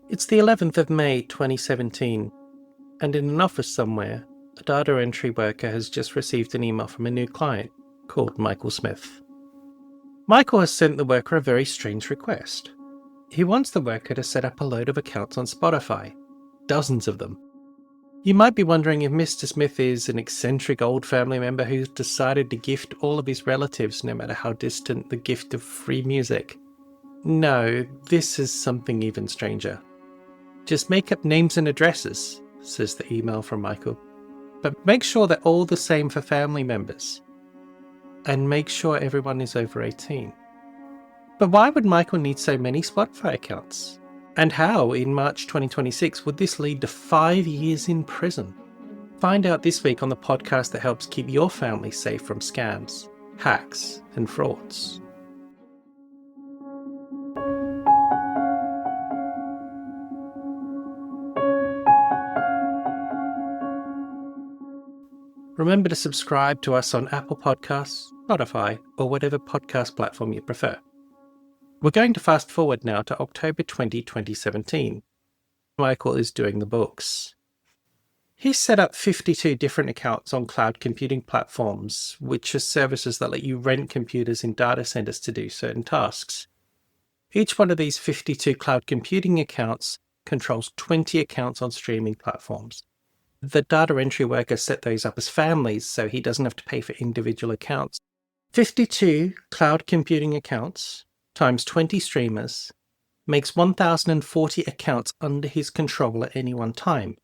It's the 11th of May 2017, and in an office somewhere, a data entry worker has just received an email from a new client called Michael Smith. Michael has sent the worker a very strange request. He wants the worker to set up a load of accounts on Spotify, dozens of them. You might be wondering if Mr. Smith is an eccentric old family member who's decided to gift all of his relatives, no matter how distant, the gift of free music. No, this is something even stranger. Just make up names and addresses, says the email from Michael. But make sure they're all the same for family members. And make sure everyone is over 18. But why would Michael need so many Spotify accounts? And how, in March 2026, would this lead to 5 years in prison? Find out this week on the podcast that helps keep your family safe from scams, hacks, and frauds. Remember to subscribe to us on Apple Podcasts, Spotify, or whatever podcast platform you prefer. We're going to fast forward now to October 2017. Michael is doing the books. He's set up 52 different accounts on cloud computing platforms, which are services that let you rent computers in data centers to do certain tasks. Each one of these 52 cloud computing accounts controls 20 accounts on streaming platforms. The data entry worker set those up as families, so he doesn't have to pay for individual accounts. 52 cloud computing accounts times 20 streamers makes 1,040 accounts under his control at any one time.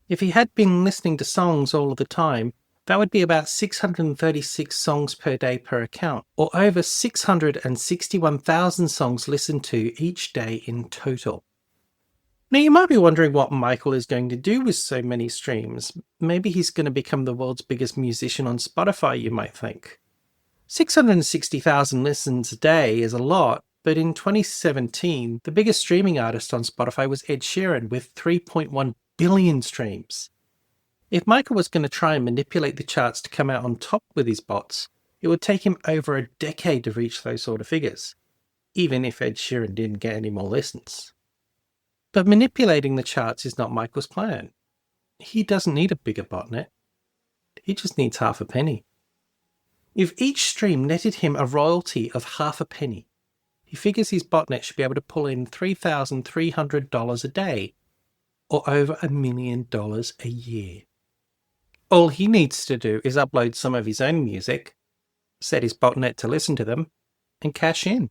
If he had been listening to songs all of the time, that would be about 636 songs per day per account, or over 661,000 songs listened to each day in total. Now, you might be wondering what Michael is going to do with so many streams. Maybe he's going to become the world's biggest musician on Spotify, you might think. 660,000 listens a day is a lot, but in 2017, the biggest streaming artist on Spotify was Ed Sheeran with 3.1 billion streams. If Michael was going to try and manipulate the charts to come out on top with his bots, it would take him over a decade to reach those sort of figures, even if Ed Sheeran didn't get any more listens. But manipulating the charts is not Michael's plan. He doesn't need a bigger botnet. He just needs half a penny. If each stream netted him a royalty of half a penny, he figures his botnet should be able to pull in $3,300 a day, or over $1 million a year. All he needs to do is upload some of his own music, set his botnet to listen to them, and cash in.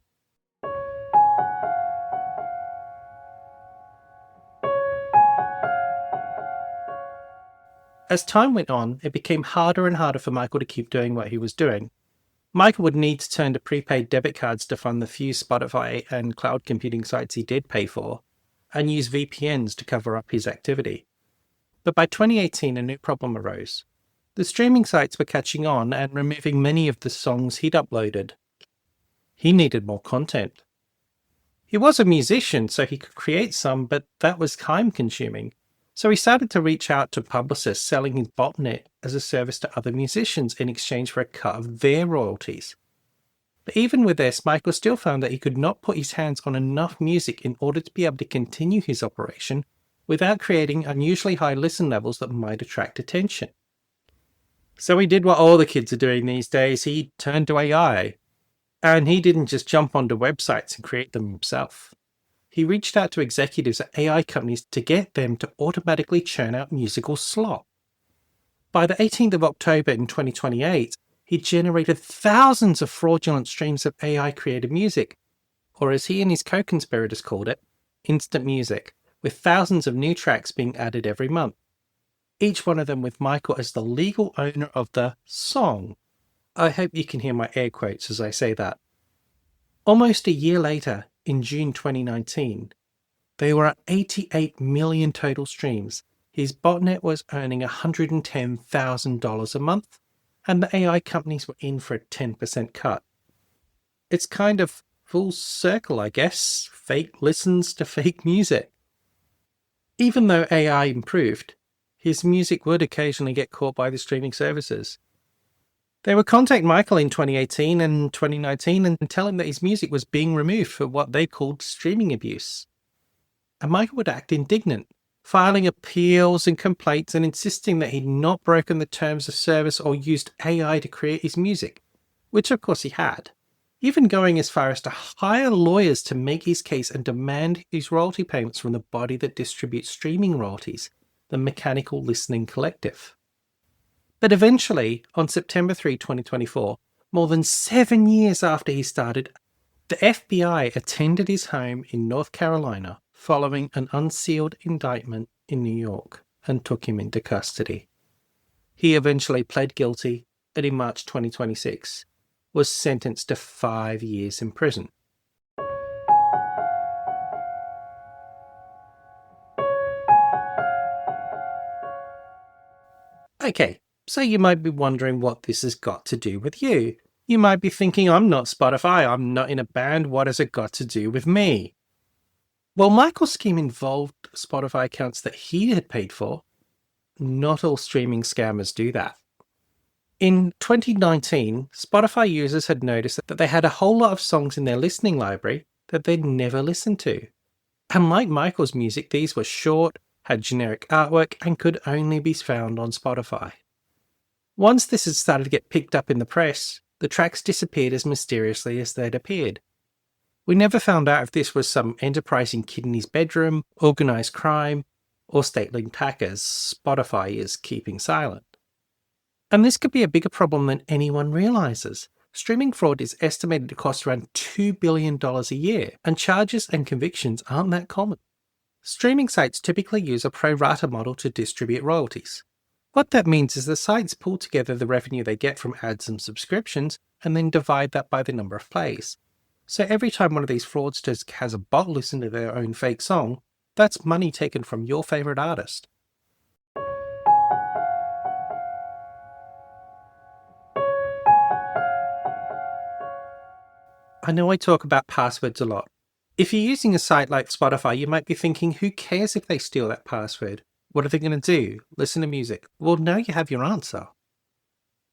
As time went on, it became harder and harder for Michael to keep doing what he was doing. Michael would need to turn to prepaid debit cards to fund the few Spotify and cloud computing sites he did pay for, and use VPNs to cover up his activity. But by 2018, a new problem arose. The streaming sites were catching on and removing many of the songs he'd uploaded. He needed more content. He was a musician, so he could create some, but that was time-consuming. So he started to reach out to publicists selling his botnet as a service to other musicians in exchange for a cut of their royalties. But even with this, Michael still found that he could not put his hands on enough music in order to be able to continue his operation without creating unusually high listen levels that might attract attention. So he did what all the kids are doing these days. He turned to AI. And he didn't just jump onto websites and create them himself. He reached out to executives at AI companies to get them to automatically churn out musical slop. By the 18th of October in 2028, he generated thousands of fraudulent streams of AI-created music, or as he and his co-conspirators called it, instant music, with thousands of new tracks being added every month, each one of them with Michael as the legal owner of the song. I hope you can hear my air quotes as I say that. Almost a year later, in June 2019, they were at 88 million total streams. His botnet was earning $110,000 a month, and the AI companies were in for a 10% cut. It's kind of full circle, I guess. Fake listens to fake music. Even though AI improved, his music would occasionally get caught by the streaming services. They would contact Michael in 2018 and 2019 and tell him that his music was being removed for what they called streaming abuse. and Michael would act indignant, filing appeals and complaints and insisting that he'd not broken the terms of service or used AI to create his music, which of course he had, even going as far as to hire lawyers to make his case and demand his royalty payments from the body that distributes streaming royalties, the Mechanical Listening Collective. But eventually, on September 3, 2024, more than 7 years after he started, the FBI attended his home in North Carolina following an unsealed indictment in New York and took him into custody. He eventually pled guilty and in March 2026 was sentenced to 5 years in prison. Okay, so you might be wondering what this has got to do with you. You might be thinking, I'm not Spotify, I'm not in a band, what has it got to do with me? Well, Michael's scheme involved Spotify accounts that he had paid for. Not all streaming scammers do that. In 2019, Spotify users had noticed that they had a whole lot of songs in their listening library that they'd never listened to. And like Michael's music, these were short, had generic artwork, and could only be found on Spotify. Once this had started to get picked up in the press, the tracks disappeared as mysteriously as they'd appeared. We never found out if this was some enterprising kid in his bedroom, organised crime, or state-linked hackers Spotify is keeping silent. And this could be a bigger problem than anyone realises. Streaming fraud is estimated to cost around $2 billion a year, and charges and convictions aren't that common. Streaming sites typically use a pro rata model to distribute royalties. What that means is the sites pull together the revenue they get from ads and subscriptions and then divide that by the number of plays. So every time one of these fraudsters has a bot listen to their own fake song, that's money taken from your favourite artist. I know I talk about passwords a lot. If you're using a site like Spotify, you might be thinking, who cares if they steal that password? What are they going to do? Listen to music? Well, now you have your answer.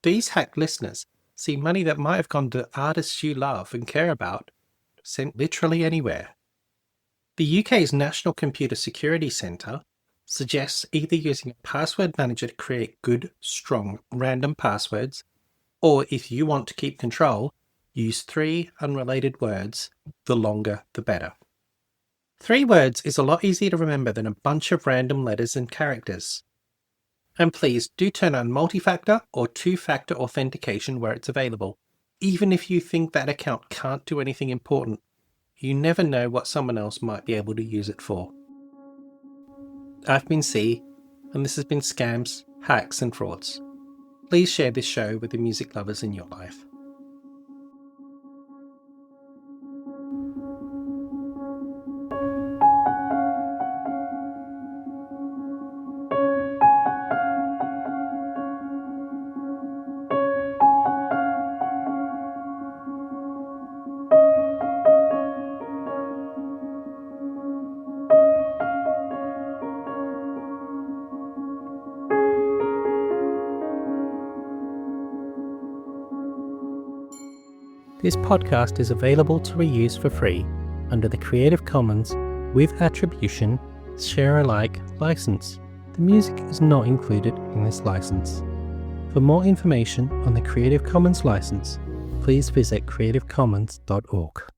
These hacked listeners see money that might have gone to artists you love and care about, sent literally anywhere. The UK's National Computer Security Centre suggests either using a password manager to create good, strong, random passwords, or if you want to keep control, use 3 unrelated words, the longer the better. 3 words is a lot easier to remember than a bunch of random letters and characters. And please do turn on multi-factor or 2-factor authentication where it's available, even if you think that account can't do anything important. You never know what someone else might be able to use it for. I've been C, and this has been Scams, Hacks and Frauds. Please share this show with the music lovers in your life. This podcast is available to reuse for free under the Creative Commons with Attribution Share Alike license. The music is not included in this license. For more information on the Creative Commons license, please visit creativecommons.org.